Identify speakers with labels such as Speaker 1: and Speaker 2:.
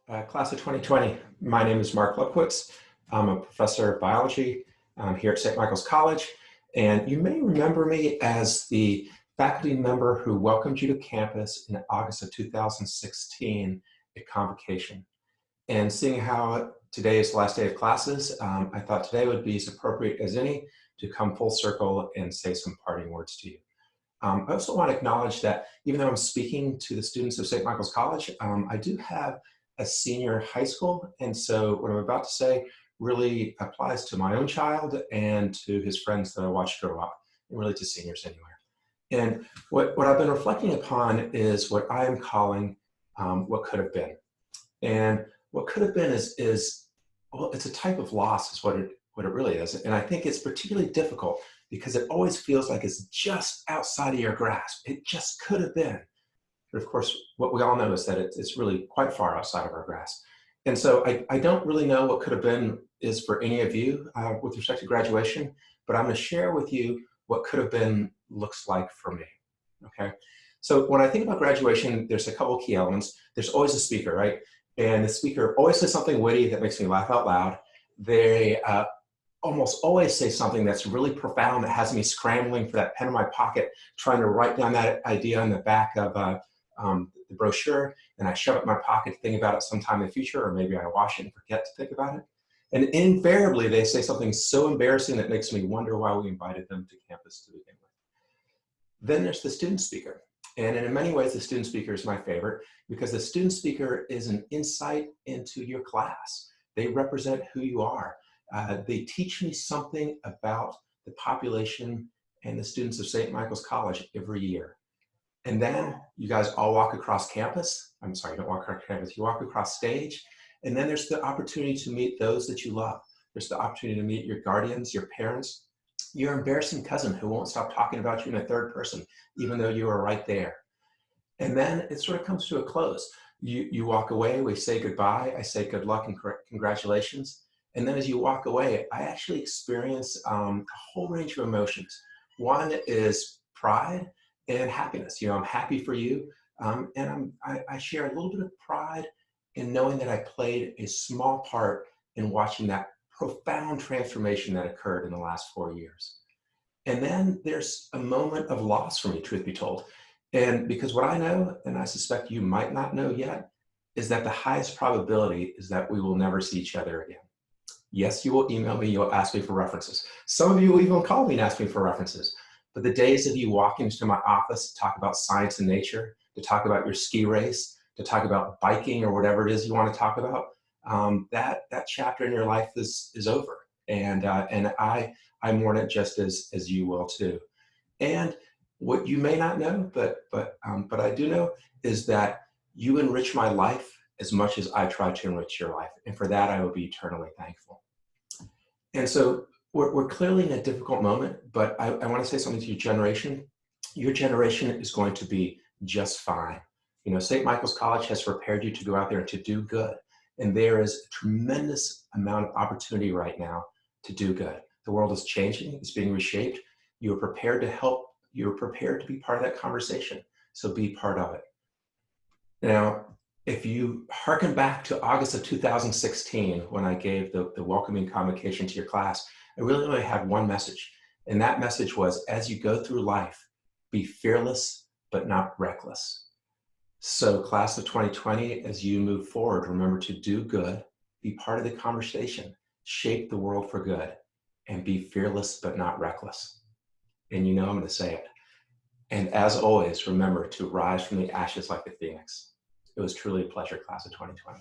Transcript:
Speaker 1: Class of 2020, my name is Mark Lubkowitz. I'm a professor of biology here at St. Michael's College, and you may remember me as the faculty member who welcomed you to campus in August of 2016 at Convocation. And seeing how today is the last day of classes, I thought today would be as appropriate as any to come full circle and say some parting words to you. I also want to acknowledge that even though I'm speaking to the students of St. Michael's College, I do have a senior high school, and so what I'm about to say really applies to my own child and to his friends that I watched grow up, and really to seniors anywhere. And what I've been reflecting upon is what I am calling what could have been. And what could have been is well, it's a type of loss is what it really is. And I think it's particularly difficult because it always feels like it's just outside of your grasp. It just could have been. But of course, what we all know is that it's really quite far outside of our grasp. And so I don't really know what could have been is for any of you with respect to graduation, but I'm going to share with you what could have been looks like for me, okay? So when I think about graduation, there's a couple of key elements. There's always a speaker, right? And the speaker always says something witty that makes me laugh out loud. They almost always say something that's really profound that has me scrambling for that pen in my pocket, trying to write down that idea on the back of the brochure, and I shove it in my pocket to think about it sometime in the future, or maybe I wash it and forget to think about it. And invariably, they say something so embarrassing that makes me wonder why we invited them to campus to begin with. Then there's the student speaker. And in many ways, the student speaker is my favorite because the student speaker is an insight into your class. They represent who you are. They teach me something about the population and the students of St. Michael's College every year. And then you guys all walk across campus. I'm sorry, you don't walk across campus, you walk across stage. And then there's the opportunity to meet those that you love. There's the opportunity to meet your guardians, your parents, your embarrassing cousin who won't stop talking about you in a third person, even though you were right there. And then it sort of comes to a close. You walk away, we say goodbye, I say good luck and congratulations. And then as you walk away, I actually experience a whole range of emotions. One is pride and happiness. You know, I'm happy for you. And I share a little bit of pride in knowing that I played a small part in watching that profound transformation that occurred in the last 4 years. And then there's a moment of loss for me, truth be told. And because what I know, and I suspect you might not know yet, is that the highest probability is that we will never see each other again. Yes, you will email me, you'll ask me for references. Some of you will even call me and ask me for references. But the days of you walking into my office to talk about science and nature, to talk about your ski race, to talk about biking or whatever it is you want to talk about, that chapter in your life is over. And I mourn it just as you will too. And what you may not know, but I do know, is that you enrich my life as much as I try to enrich your life. And for that, I will be eternally thankful. And so we're clearly in a difficult moment, but I want to say something to your generation. Your generation is going to be just fine. You know, St. Michael's College has prepared you to go out there and to do good. And there is a tremendous amount of opportunity right now to do good. The world is changing, it's being reshaped. You are prepared to help, you're prepared to be part of that conversation. So be part of it. Now, if you hearken back to August of 2016, when I gave the welcoming convocation to your class, I really only had one message. And that message was, as you go through life, be fearless, but not reckless. So class of 2020, as you move forward, remember to do good, be part of the conversation, shape the world for good, and be fearless, but not reckless. And you know I'm going to say it. And as always, remember to rise from the ashes like the phoenix. It was truly a pleasure, class of 2020.